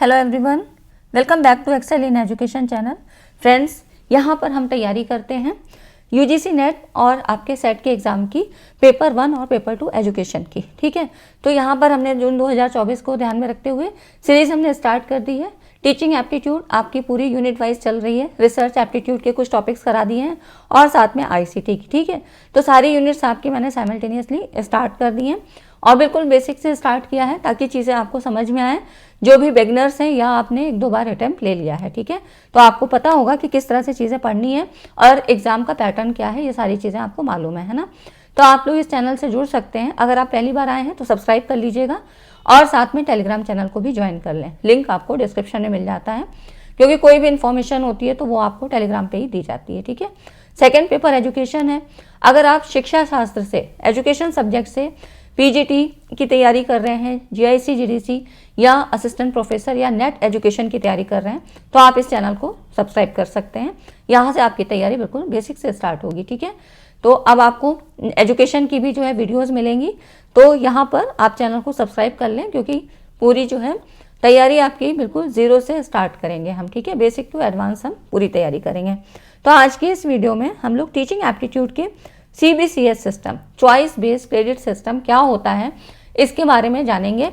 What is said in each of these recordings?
Hello everyone, welcome back to Excel in Education channel. Friends, यहाँ पर हम तैयारी करते हैं यूजीसी नेट और आपके सेट के एग्ज़ाम की पेपर 1 और पेपर 2 एजुकेशन की। ठीक है, तो यहाँ पर हमने जून 2024 को ध्यान में रखते हुए सीरीज़ हमने स्टार्ट कर दी है। टीचिंग एप्टीट्यूड आपकी पूरी यूनिट वाइज चल रही है। रिसर्च एप्टीट्यूड के कुछ टॉपिक्स करा दिए हैं और साथ में आईसीटी की। ठीक है, तो सारी यूनिट्स आपकी मैंने साइमल्टेनियसली स्टार्ट कर दी हैं और बिल्कुल बेसिक से स्टार्ट किया है ताकि चीज़ें आपको समझ में आए। जो भी बिगनर्स हैं या आपने 1-2 बार अटैम्प्ट ले लिया है, ठीक है, तो आपको पता होगा कि किस तरह से चीज़ें पढ़नी है और एग्जाम का पैटर्न क्या है, ये सारी चीज़ें आपको मालूम है ना। तो आप लोग इस चैनल से जुड़ सकते हैं। अगर आप पहली बार आए हैं तो सब्सक्राइब कर लीजिएगा और साथ में टेलीग्राम चैनल को भी ज्वाइन कर लें। लिंक आपको डिस्क्रिप्शन में मिल जाता है, क्योंकि कोई भी इन्फॉर्मेशन होती है तो वो आपको टेलीग्राम पे ही दी जाती है। ठीक है, सेकेंड पेपर एजुकेशन है। अगर आप शिक्षा शास्त्र से, एजुकेशन सब्जेक्ट से पीजीटी की तैयारी कर रहे हैं, जीआईसी, जीडीसी या असिस्टेंट प्रोफेसर या नेट एजुकेशन की तैयारी कर रहे हैं, तो आप इस चैनल को सब्सक्राइब कर सकते हैं। यहाँ से आपकी तैयारी बिल्कुल बेसिक से स्टार्ट होगी। ठीक है, तो अब आपको एजुकेशन की भी जो है वीडियोस मिलेंगी, तो यहाँ पर आप चैनल को सब्सक्राइब कर लें, क्योंकि पूरी जो है तैयारी आपकी बिल्कुल जीरो से स्टार्ट करेंगे हम। ठीक है, बेसिक टू एडवांस हम पूरी तैयारी करेंगे। तो आज की इस वीडियो में हम लोग टीचिंग एप्टीट्यूड के CBCS system, choice based credit system क्या होता है, इसके बारे में जानेंगे,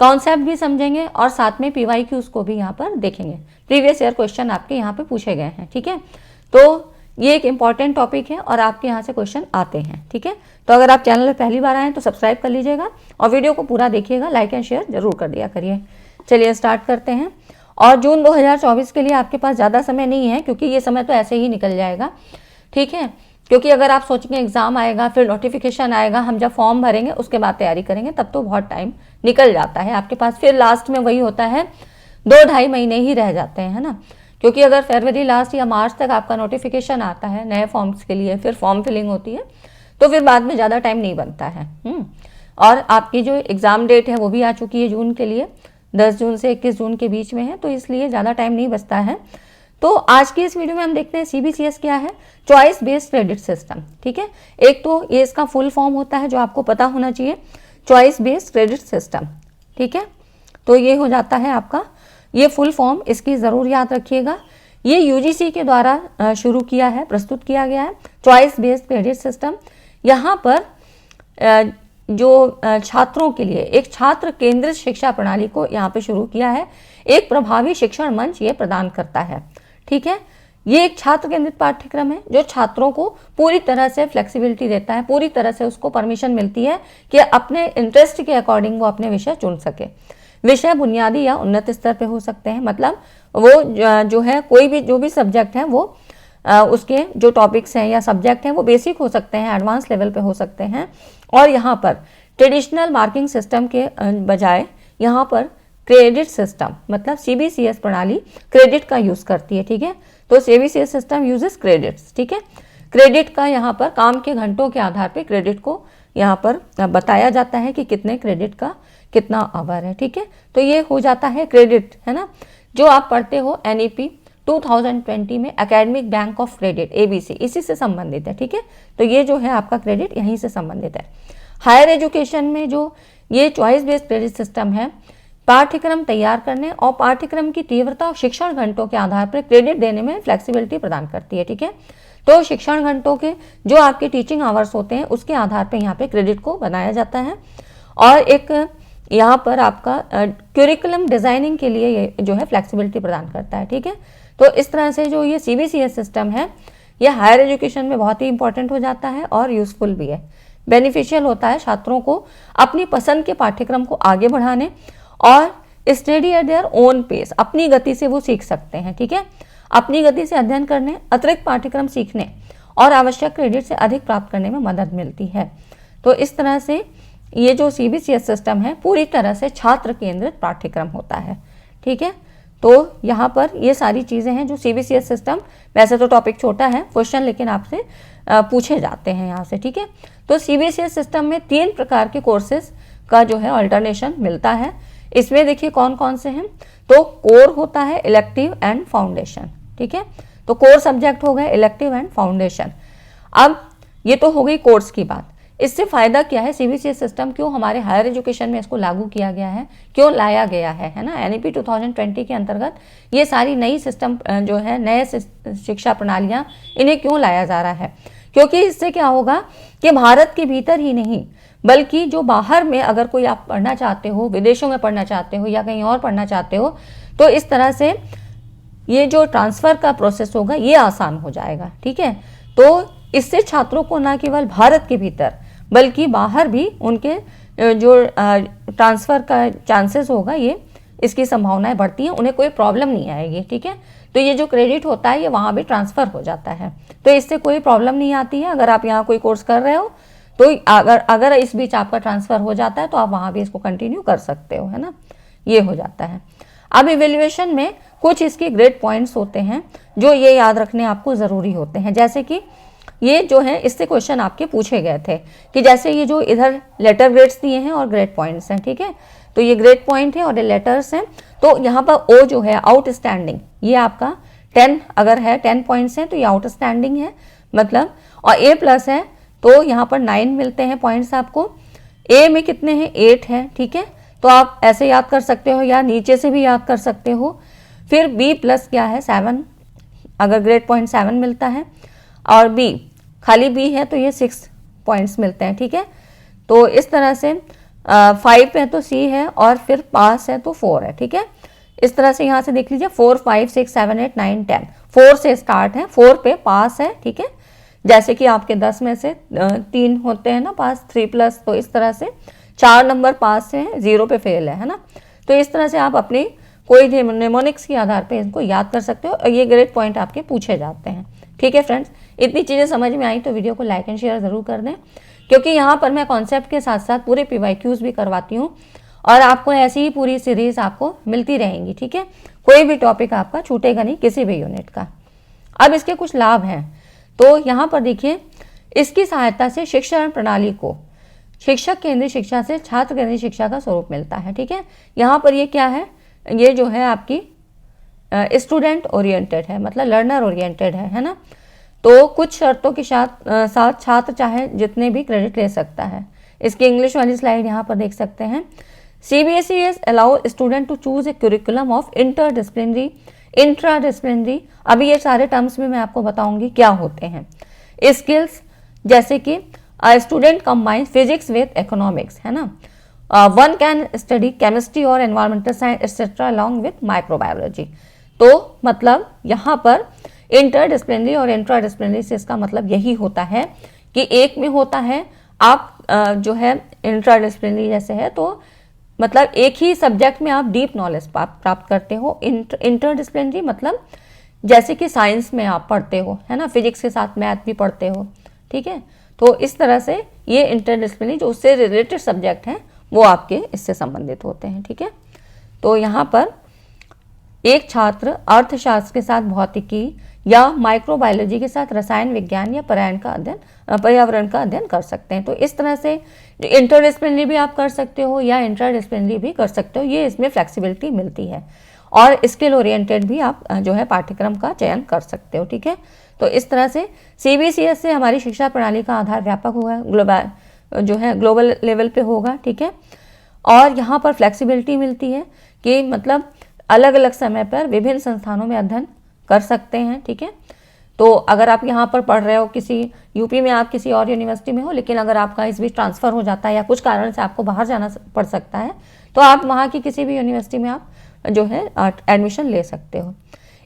कॉन्सेप्ट भी समझेंगे और साथ में पीवाईक्यूज को भी यहाँ पर देखेंगे। प्रीवियस ईयर क्वेश्चन आपके यहाँ पे पूछे गए हैं। ठीक है, तो ये एक इंपॉर्टेंट टॉपिक है और आपके यहाँ से क्वेश्चन आते हैं। ठीक है, तो अगर आप चैनल पर पहली बार आए तो सब्सक्राइब कर लीजिएगा और वीडियो को पूरा देखिएगा, लाइक एंड शेयर जरूर कर दिया करिए। चलिए स्टार्ट करते हैं। और जून 2024 के लिए आपके पास ज़्यादा समय नहीं है, क्योंकि ये समय तो ऐसे ही निकल जाएगा। ठीक है, क्योंकि अगर आप सोचेंगे एग्जाम आएगा, फिर नोटिफिकेशन आएगा, हम जब फॉर्म भरेंगे उसके बाद तैयारी करेंगे, तब तो बहुत टाइम निकल जाता है आपके पास। फिर लास्ट में वही होता है, 2-2.5 महीने ही रह जाते हैं, है ना। क्योंकि अगर फरवरी लास्ट या मार्च तक आपका नोटिफिकेशन आता है नए फॉर्म्स के लिए, फिर फॉर्म फिलिंग होती है, तो फिर बाद में ज़्यादा टाइम नहीं बनता है। और आपकी जो एग्ज़ाम डेट है वो भी आ चुकी है जून के लिए, 10 जून से 21 जून के बीच में है, तो इसलिए ज़्यादा टाइम नहीं बचता है। तो आज की इस वीडियो में हम देखते हैं सीबीसीएस क्या है, चॉइस बेस्ड क्रेडिट सिस्टम। ठीक है, एक तो ये इसका फुल फॉर्म होता है जो आपको पता होना चाहिए, चॉइस बेस्ड क्रेडिट सिस्टम। ठीक है, तो ये हो जाता है आपका ये फुल फॉर्म, इसकी ज़रूर याद रखिएगा। ये यूजीसी के द्वारा शुरू किया है, प्रस्तुत किया गया है, चॉइस बेस्ड क्रेडिट सिस्टम। यहाँ पर जो छात्रों के लिए एक छात्र केंद्रित शिक्षा प्रणाली को यहाँ पे शुरू किया है, एक प्रभावी शिक्षण मंच ये प्रदान करता है। ठीक है, ये एक छात्र केंद्रित पाठ्यक्रम है जो छात्रों को पूरी तरह से फ्लेक्सिबिलिटी देता है, पूरी तरह से उसको परमिशन मिलती है कि अपने इंटरेस्ट के अकॉर्डिंग वो अपने विषय चुन सके। विषय बुनियादी या उन्नत स्तर पे हो सकते हैं, मतलब वो जो है कोई भी जो भी सब्जेक्ट है वो उसके जो टॉपिक्स हैं या सब्जेक्ट हैं वो बेसिक हो सकते हैं, एडवांस लेवल पे हो सकते हैं। और यहाँ पर ट्रेडिशनल मार्किंग सिस्टम के बजाय यहाँ पर क्रेडिट सिस्टम, मतलब सीबीसीएस प्रणाली क्रेडिट का यूज़ करती है। ठीक है, तो सीबीसीएस सिस्टम यूजेस क्रेडिट्स। ठीक है, क्रेडिट का यहाँ पर काम के घंटों के आधार पे क्रेडिट को यहाँ पर बताया जाता है कि कितने क्रेडिट का कितना आवर है। ठीक है, तो ये हो जाता है क्रेडिट, है ना, जो आप पढ़ते हो एनईपी 2020 में academic bank of credit, ABC, इसी से संबंधित है। ठीक है, तो ये जो है आपका क्रेडिट यहीं से संबंधित है। हायर एजुकेशन में जो ये चॉइस बेस्ड क्रेडिट सिस्टम है, पाठ्यक्रम तैयार करने और पाठ्यक्रम की तीव्रता और शिक्षण घंटों के आधार पर क्रेडिट देने में फ्लेक्सिबिलिटी प्रदान करती है। ठीक है, तो शिक्षण घंटों के जो आपके टीचिंग आवर्स होते हैं उसके आधार पर यहाँ पे क्रेडिट को बनाया जाता है। और एक यहाँ पर आपका क्यूरिकुलम डिजाइनिंग के लिए ये जो है फ्लेक्सिबिलिटी प्रदान करता है। ठीक है, तो इस तरह से जो ये सीबीसीएस सिस्टम है ये हायर एजुकेशन में बहुत ही इंपॉर्टेंट हो जाता है और यूजफुल भी है, बेनिफिशियल होता है छात्रों को अपनी पसंद के पाठ्यक्रम को आगे बढ़ाने और study at their own pace, अपनी गति से वो सीख सकते हैं। ठीक है, अपनी गति से अध्ययन करने, अतिरिक्त पाठ्यक्रम सीखने और आवश्यक क्रेडिट से अधिक प्राप्त करने में मदद मिलती है। तो इस तरह से ये जो सीबीसीएस सिस्टम है पूरी तरह से छात्र केंद्रित पाठ्यक्रम होता है। ठीक है, तो यहाँ पर ये सारी चीज़ें हैं जो सीबीसीएस सिस्टम, वैसे तो टॉपिक छोटा है क्वेश्चन, लेकिन आपसे पूछे जाते हैं यहाँ से। ठीक है, तो सीबीसीएस सिस्टम में 3 प्रकार के कोर्सेज का जो है अल्टरनेशन मिलता है। इसमें देखिए कौन कौन से हैं, तो कोर होता है, इलेक्टिव एंड फाउंडेशन। ठीक है, तो कोर सब्जेक्ट हो गए, इलेक्टिव एंड फाउंडेशन। अब ये तो हो गई कोर्स की बात। इससे फ़ायदा क्या है, सीबीसीएस सिस्टम क्यों हमारे हायर एजुकेशन में इसको लागू किया गया है, क्यों लाया गया है ना। एनईपी 2020 के अंतर्गत ये सारी नई सिस्टम जो है, नए शिक्षा प्रणालियाँ, इन्हें क्यों लाया जा रहा है, क्योंकि इससे क्या होगा कि भारत के भीतर ही नहीं बल्कि जो बाहर में अगर कोई आप पढ़ना चाहते हो, विदेशों में पढ़ना चाहते हो या कहीं और पढ़ना चाहते हो, तो इस तरह से ये जो ट्रांसफ़र का प्रोसेस होगा ये आसान हो जाएगा। ठीक है, तो इससे छात्रों को न केवल भारत के भीतर बल्कि बाहर भी उनके जो ट्रांसफ़र का चांसेस होगा, ये इसकी संभावनाएं बढ़ती हैं, उन्हें कोई प्रॉब्लम नहीं आएगी। ठीक है, तो ये जो क्रेडिट होता है ये वहाँ भी ट्रांसफ़र हो जाता है, तो इससे कोई प्रॉब्लम नहीं आती है। अगर आप यहाँ कोई कोर्स कर रहे हो तो अगर इस बीच आपका ट्रांसफ़र हो जाता है तो आप वहाँ भी इसको कंटिन्यू कर सकते हो, है ना, ये हो जाता है। अब इवेल्युएशन में कुछ इसके ग्रेड पॉइंट्स होते हैं जो ये याद रखने आपको ज़रूरी होते हैं, जैसे कि ये जो है इससे क्वेश्चन आपके पूछे गए थे कि जैसे ये जो इधर लेटर ग्रेड्स दिए हैं और ग्रेड पॉइंट्स हैं। ठीक है, तो ये ग्रेड पॉइंट है और ये लेटर्स हैं, तो यहाँ पर ओ जो है आउटस्टैंडिंग, ये आपका 10 अगर है 10 पॉइंट्स हैं तो ये आउटस्टैंडिंग है मतलब, और ए प्लस है तो यहाँ पर 9 मिलते हैं पॉइंट्स आपको। ए में कितने हैं, 8 है। ठीक है, तो आप ऐसे याद कर सकते हो या नीचे से भी याद कर सकते हो। फिर बी प्लस क्या है 7, अगर ग्रेड पॉइंट 7 मिलता है, और बी खाली बी है तो ये 6 पॉइंट्स मिलते हैं। ठीक है, तो इस तरह से 5 है तो सी है, और फिर पास है तो 4 है। ठीक है, इस तरह से यहाँ से देख लीजिए 4 5 6 7 8 9 10, 4 से स्टार्ट है, 4 पे पास है। ठीक है, जैसे कि आपके 10 में से 3 होते हैं ना पास, 3 प्लस, तो इस तरह से 4 नंबर पास है, 0 पे फेल है ना। तो इस तरह से आप अपनी कोई निमोनिक्स के आधार पे इनको याद कर सकते हो, और ये ग्रेड पॉइंट आपके पूछे जाते हैं। ठीक है फ्रेंड्स, इतनी चीज़ें समझ में आई तो वीडियो को लाइक एंड शेयर ज़रूर कर दें, क्योंकि यहाँ पर मैं कॉन्सेप्ट के साथ साथ पूरे PYQs भी करवाती हूँ, और आपको ऐसी ही पूरी सीरीज़ आपको मिलती रहेंगी। ठीक है, कोई भी टॉपिक आपका छूटेगा नहीं किसी भी यूनिट का। अब इसके कुछ लाभ हैं, तो यहाँ पर देखिए, इसकी सहायता से शिक्षा प्रणाली को शिक्षक केंद्रीय शिक्षा से छात्र केंद्रीय शिक्षा का स्वरूप मिलता है। ठीक है, यहाँ पर ये क्या है, ये जो है आपकी स्टूडेंट ओरिएंटेड है, मतलब लर्नर ओरिएंटेड है ना। तो कुछ शर्तों के साथ छात्र चाहे जितने भी क्रेडिट ले सकता है। इसकी इंग्लिश वाली स्लाइड यहाँ पर देख सकते हैं। CBSE allow student to choose a curriculum of interdisciplinary, intradisciplinary, अभी ये सारे टर्म्स में मैं आपको बताऊंगी क्या होते हैं। स्किल्स, जैसे कि student combine physics with economics, है ना। वन कैन स्टडी केमिस्ट्री और environmental science etcetera along with microbiology. तो मतलब यहाँ पर इंटरडिसिप्लिनरी और इंट्राडिसिप्लिनरी से इसका मतलब यही होता है कि एक में होता है आप जो है इंट्राडिसिप्लिनरी जैसे है, तो मतलब एक ही सब्जेक्ट में आप डीप नॉलेज प्राप्त करते हो। इंटरडिसिप्लिनरी मतलब जैसे कि साइंस में आप पढ़ते हो, है ना, फिजिक्स के साथ मैथ भी पढ़ते हो। ठीक है, तो इस तरह से ये इंटरडिसिप्लिनरी जो उससे रिलेटेड सब्जेक्ट हैं वो आपके इससे संबंधित होते हैं। ठीक है, तो यहाँ पर एक छात्र अर्थशास्त्र के साथ भौतिकी या माइक्रोबायोलॉजी के साथ रसायन विज्ञान या पर्यावरण का अध्ययन कर सकते हैं। तो इस तरह से इंटरडिसिप्लिनरी भी आप कर सकते हो या इंट्राडिसिप्लिनरी भी कर सकते हो, ये इसमें फ्लेक्सिबिलिटी मिलती है। और स्किल ओरिएंटेड भी आप जो है पाठ्यक्रम का चयन कर सकते हो। ठीक है, तो इस तरह से CBCS से हमारी शिक्षा प्रणाली का आधार व्यापक होगा, ग्लोबल लेवल पे होगा। ठीक है, और यहाँ पर फ्लेक्सिबिलिटी मिलती है कि मतलब अलग अलग समय पर विभिन्न संस्थानों में अध्ययन कर सकते हैं। ठीक है, तो अगर आप यहाँ पर पढ़ रहे हो किसी यूपी में, आप किसी और यूनिवर्सिटी में हो, लेकिन अगर आपका इस बीच ट्रांसफ़र हो जाता है या कुछ कारण से आपको बाहर जाना पड़ सकता है, तो आप वहाँ की किसी भी यूनिवर्सिटी में आप जो है एडमिशन ले सकते हो।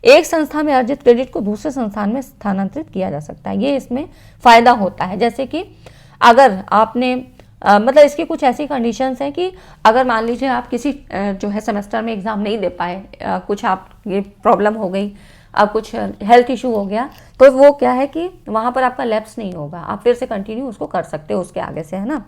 एक संस्था में अर्जित क्रेडिट को दूसरे संस्थान में स्थानांतरित किया जा सकता है, ये इसमें फ़ायदा होता है। जैसे कि अगर आपने मतलब इसकी कुछ ऐसी कंडीशंस हैं कि अगर मान लीजिए आप किसी जो है सेमेस्टर में एग्ज़ाम नहीं दे पाए, कुछ आप ये प्रॉब्लम हो गई, कुछ हेल्थ इशू हो गया, तो वो क्या है कि वहाँ पर आपका लैप्स नहीं होगा, आप फिर से कंटिन्यू उसको कर सकते हो उसके आगे से, है ना।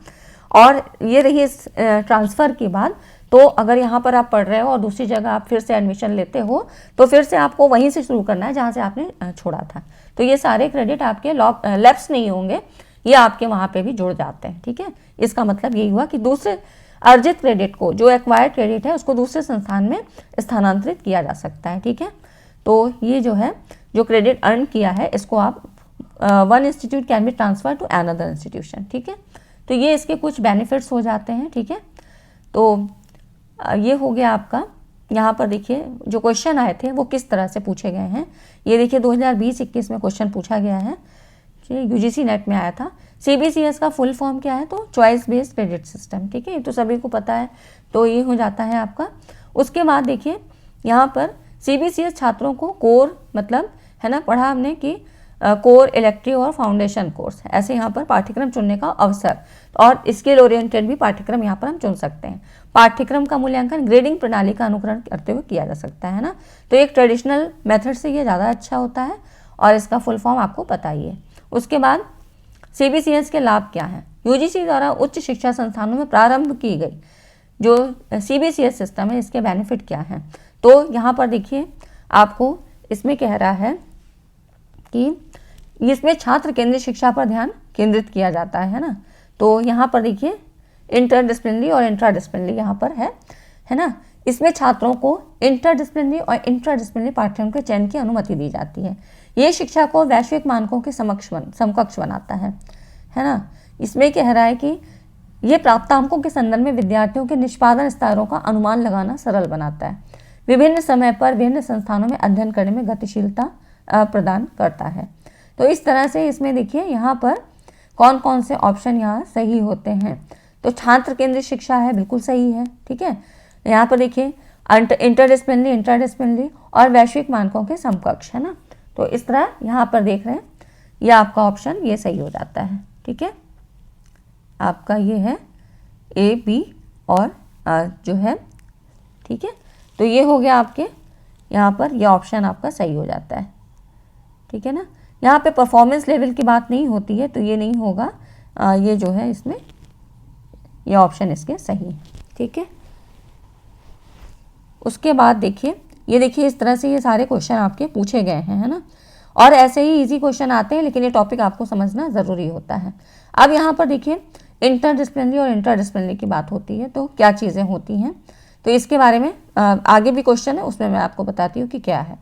और ये रही इस ट्रांसफ़र की बात, तो अगर यहाँ पर आप पढ़ रहे हो और दूसरी जगह आप फिर से एडमिशन लेते हो, तो फिर से आपको वहीं से शुरू करना है जहाँ से आपने छोड़ा था। तो ये सारे क्रेडिट आपके लैप्स नहीं होंगे, ये आपके वहाँ पे भी जुड़ जाते हैं। ठीक है, इसका मतलब यही हुआ कि दूसरे अर्जित क्रेडिट को, जो एक्वायर्ड क्रेडिट है, उसको दूसरे संस्थान में स्थानांतरित किया जा सकता है। ठीक है, तो ये जो है जो क्रेडिट अर्न किया है, इसको आप one institute can be transfer to another institution. ठीक है, तो ये इसके कुछ बेनिफिट्स हो जाते हैं, ठीक है। तो ये हो गया आपका। यहाँ पर देखिए जो क्वेश्चन आए थे वो किस तरह से पूछे गए हैं। ये देखिए 2020-21 में क्वेश्चन पूछा गया है, यूजीसी नेट में आया था। सीबीसीएस का फुल फॉर्म क्या है, तो चॉइस बेस्ड क्रेडिट सिस्टम, ठीक है, ये तो सभी को पता है, तो ये हो जाता है आपका। उसके बाद देखिए यहाँ पर सीबीसीएस छात्रों को कोर मतलब है ना, पढ़ा हमने कि कोर, इलेक्टिव और फाउंडेशन कोर्स, ऐसे यहाँ पर पाठ्यक्रम चुनने का अवसर, और स्किल ओरिएंटेड भी पाठ्यक्रम यहाँ पर हम चुन सकते हैं। पाठ्यक्रम का मूल्यांकन ग्रेडिंग प्रणाली का अनुकरण करते हुए किया जा सकता है ना, तो एक ट्रेडिशनल मेथड से ये ज़्यादा अच्छा होता है, और इसका फुल फॉर्म आपको पता ही है। उसके बाद सीबीसीएस के लाभ क्या हैं। यूजीसी द्वारा उच्च शिक्षा संस्थानों में प्रारंभ की गई जो सीबीसीएस सिस्टम है, इसके बेनिफिट क्या हैं। तो यहाँ पर देखिए आपको इसमें कह रहा है कि इसमें छात्र केंद्रित शिक्षा पर ध्यान केंद्रित किया जाता है ना, तो यहाँ पर देखिए इंटरडिसिप्लिनरी और इंट्राडिसिप्लिनरी यहाँ पर है ना। इसमें छात्रों को इंटरडिसिप्लिनरी और इंट्राडिसिप्लिनरी पाठ्यक्रम के चयन की अनुमति दी जाती है। ये शिक्षा को वैश्विक मानकों के समकक्ष बनाता है ना। इसमें कह रहा है कि ये प्राप्तांकों के संदर्भ में विद्यार्थियों के निष्पादन स्तरों का अनुमान लगाना सरल बनाता है। विभिन्न समय पर विभिन्न संस्थानों में अध्ययन करने में गतिशीलता प्रदान करता है। तो इस तरह से इसमें देखिए यहाँ पर कौन कौन से ऑप्शन यहाँ सही होते हैं। तो छात्र केंद्रित शिक्षा है, बिल्कुल सही है, ठीक है। यहाँ पर देखिए इंटरडिसिप्लिनरी, इंट्राडिसिप्लिनरी और वैश्विक मानकों के समकक्ष, है ना। तो इस तरह यहाँ पर देख रहे हैं, यह आपका ऑप्शन ये सही हो जाता है, ठीक है। आपका ये है ए, बी और जो है, ठीक है। तो ये हो गया आपके, यहाँ पर यह ऑप्शन आपका सही हो जाता है, ठीक है ना। यहाँ पे परफॉर्मेंस लेवल की बात नहीं होती है, तो ये नहीं होगा, ये जो है इसमें ये ऑप्शन इसके सही है, ठीक है। उसके बाद देखिए, ये देखिए इस तरह से ये सारे क्वेश्चन आपके पूछे गए हैं, है ना। और ऐसे ही इजी क्वेश्चन आते हैं, लेकिन ये टॉपिक आपको समझना ज़रूरी होता है। अब यहाँ पर देखिए इंटरडिसिप्लिनरी और इंट्राडिसिप्लिनरी की बात होती है, तो क्या चीज़ें होती हैं, तो इसके बारे में आगे भी क्वेश्चन है, उसमें मैं आपको बताती हूँ कि क्या है।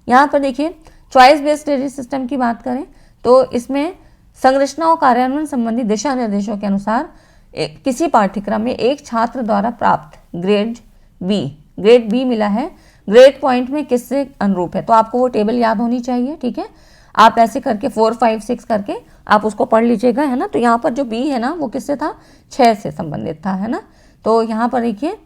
यहाँ पर देखिए चॉइस बेस्ड क्रेडिट सिस्टम की बात करें तो इसमें संरचना और कार्यान्वयन संबंधी दिशा निर्देशों के अनुसार किसी पाठ्यक्रम में एक छात्र द्वारा प्राप्त ग्रेड बी मिला है, ग्रेड पॉइंट में किससे अनुरूप है, तो आपको वो टेबल याद होनी चाहिए, ठीक है। आप ऐसे करके 4, 5, 6 करके आप उसको पढ़ लीजिएगा, है ना। तो यहाँ पर जो बी है ना वो किससे था, 6 से संबंधित था, है ना। तो यहाँ पर देखिए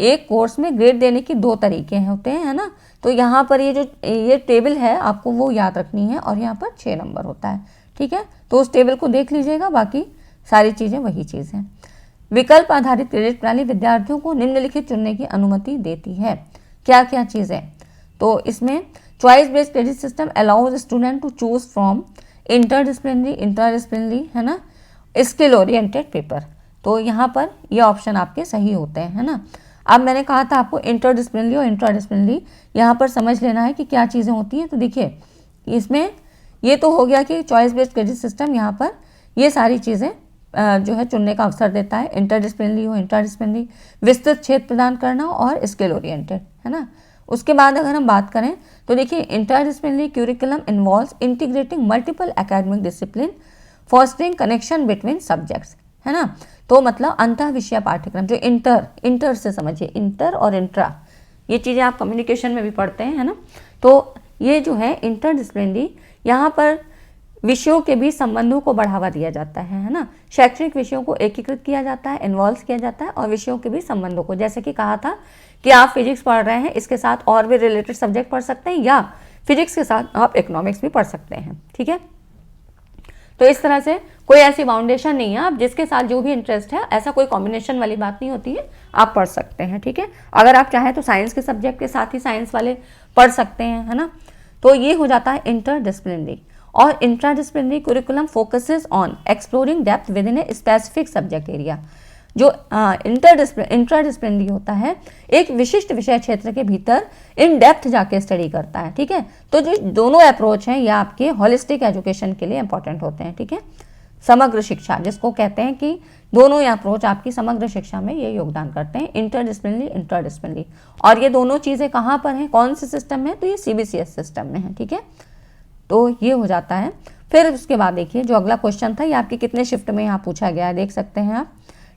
एक कोर्स में ग्रेड देने की 2 तरीके होते हैं, है ना। तो यहाँ पर ये टेबल है आपको वो याद रखनी है, और यहाँ पर 6 नंबर होता है, ठीक है। तो उस टेबल को देख लीजिएगा, बाकी सारी चीज़ें वही चीज़ हैं। विकल्प आधारित क्रेडिट प्रणाली विद्यार्थियों को निम्नलिखित चुनने की अनुमति देती है। क्या क्या चीज़ें, तो इसमें choice based credit system allows student to choose from interdisciplinary, intradisciplinary, है ना, स्किल ओरिएंटेड पेपर। तो यहाँ पर ये ऑप्शन आपके सही होते हैं, है ना। अब मैंने कहा था आपको इंटरडिसिप्लिनरी और इंट्राडिसिप्लिनरी यहाँ पर समझ लेना है कि क्या चीज़ें होती हैं। तो देखिए इसमें ये तो हो गया कि चॉइस बेस्ड क्रेडिट सिस्टम यहाँ पर ये सारी चीज़ें जो है चुनने का अवसर देता है, इंटरडिसिप्लिनरी हो, इंट्राडिसिप्लिनरी, विस्तृत क्षेत्र प्रदान करना और स्किल ओरिएंटेड, है ना। उसके बाद अगर हम बात करें तो देखिए interdisciplinary curriculum involves integrating multiple academic discipline, fostering connection between subjects, है ना। तो मतलब अंतः विषय पाठ्यक्रम, जो इंटर से समझिए, इंटर और इंट्रा, ये चीज़ें आप कम्युनिकेशन में भी पढ़ते हैं, है ना। तो ये जो है इंटरडिसिप्लिनरी, यहाँ पर विषयों के बीच संबंधों को बढ़ावा दिया जाता है ना। शैक्षणिक विषयों को एकीकृत किया जाता है, इन्वॉल्व किया जाता है, और विषयों के बीच संबंधों को, जैसे कि कहा था कि आप फिजिक्स पढ़ रहे हैं, इसके साथ और भी रिलेटेड सब्जेक्ट पढ़ सकते हैं, या फिजिक्स के साथ आप इकोनॉमिक्स भी पढ़ सकते हैं, ठीक है। तो इस तरह से कोई ऐसी बाउंडेशन नहीं है, आप जिसके साथ जो भी इंटरेस्ट है, ऐसा कोई कॉम्बिनेशन वाली बात नहीं होती है, आप पढ़ सकते हैं, ठीक है। अगर आप चाहें तो साइंस के सब्जेक्ट के साथ ही साइंस वाले पढ़ सकते हैं, है ना। तो ये हो जाता है इंटरडिसिप्लिनरी। और intradisciplinary curriculum focuses on exploring depth within a specific subject area. जो इंट्राडिसिप्लिनरी होता है एक विशिष्ट विषय क्षेत्र के भीतर इन डेप्थ जाके स्टडी करता है, ठीक है। तो जो दोनों अप्रोच हैं ये आपके होलिस्टिक एजुकेशन के लिए इंपॉर्टेंट होते हैं, ठीक है। समग्र शिक्षा जिसको कहते हैं कि दोनों अप्रोच आपकी समग्र शिक्षा में ये योगदान करते हैं, इंटरडिसिप्लिनरी, इंट्राडिसिप्लिनरी। और ये दोनों चीज़ें कहाँ पर हैं, कौन से सिस्टम में, तो ये सीबीसीएस सिस्टम में है, ठीक है। तो ये हो जाता है। फिर उसके बाद देखिए जो अगला क्वेश्चन था, ये आपके कितने शिफ्ट में यहाँ पूछा गया है, देख सकते हैं आप,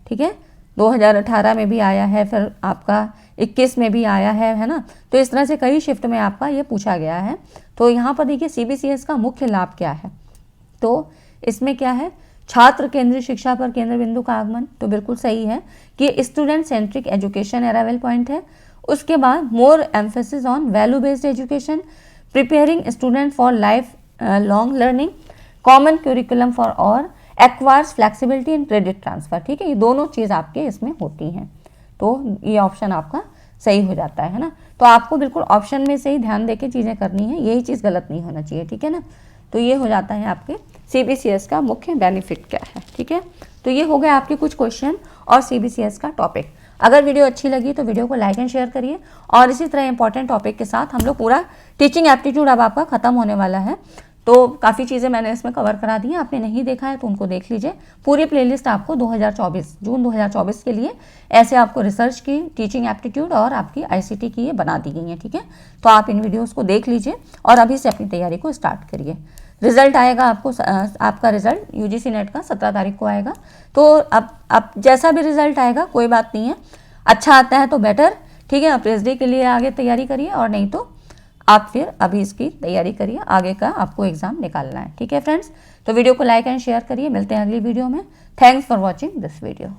ठीक है। 2018 में भी आया है, फिर आपका 21 में भी आया है ना। तो इस तरह से कई शिफ्ट में आपका ये पूछा गया है। तो यहाँ पर देखिए CBCS का मुख्य लाभ क्या है, तो इसमें क्या है, छात्र केंद्रीय शिक्षा पर केंद्र बिंदु का आगमन, तो बिल्कुल सही है कि student centric education arrival point है। उसके बाद more emphasis on value based education, preparing student for life long learning, common curriculum for all, acquires flexibility and credit transfer, ठीक है। ये दोनों चीज़ आपके इसमें होती हैं, तो ये ऑप्शन आपका सही हो जाता है ना। तो आपको बिल्कुल ऑप्शन में से ही ध्यान देके चीज़ें करनी है, यही चीज़ गलत नहीं होना चाहिए, ठीक है ना। तो ये हो जाता है आपके CBCS का मुख्य बेनिफिट क्या है, ठीक है। तो ये हो गए आपके कुछ क्वेश्चन और CBCS का टॉपिक। अगर वीडियो अच्छी लगी तो वीडियो को लाइक एंड शेयर करिए, और इसी तरह इंपॉर्टेंट टॉपिक के साथ हम लोग पूरा टीचिंग एप्टीट्यूड अब आपका खत्म होने वाला है। तो काफ़ी चीज़ें मैंने इसमें कवर करा दी हैं, आपने नहीं देखा है तो उनको देख लीजिए। पूरी प्लेलिस्ट आपको 2024 जून 2024 के लिए ऐसे आपको रिसर्च की, टीचिंग एप्टीट्यूड और आपकी ICT की ये बना दी गई है, ठीक है। तो आप इन वीडियोस को देख लीजिए और अभी से अपनी तैयारी को स्टार्ट करिए। रिजल्ट आएगा आपको, आपका रिजल्ट UGC नेट का 17 तारीख को आएगा। तो अब जैसा भी रिजल्ट आएगा कोई बात नहीं है, अच्छा आता है तो बेटर, ठीक है। आप PSD के लिए आगे तैयारी करिए, और नहीं तो आप फिर अभी इसकी तैयारी करिए, आगे का आपको एग्जाम निकालना है, ठीक है फ्रेंड्स। तो वीडियो को लाइक एंड शेयर करिए, मिलते हैं अगली वीडियो में। Thanks for watching this video.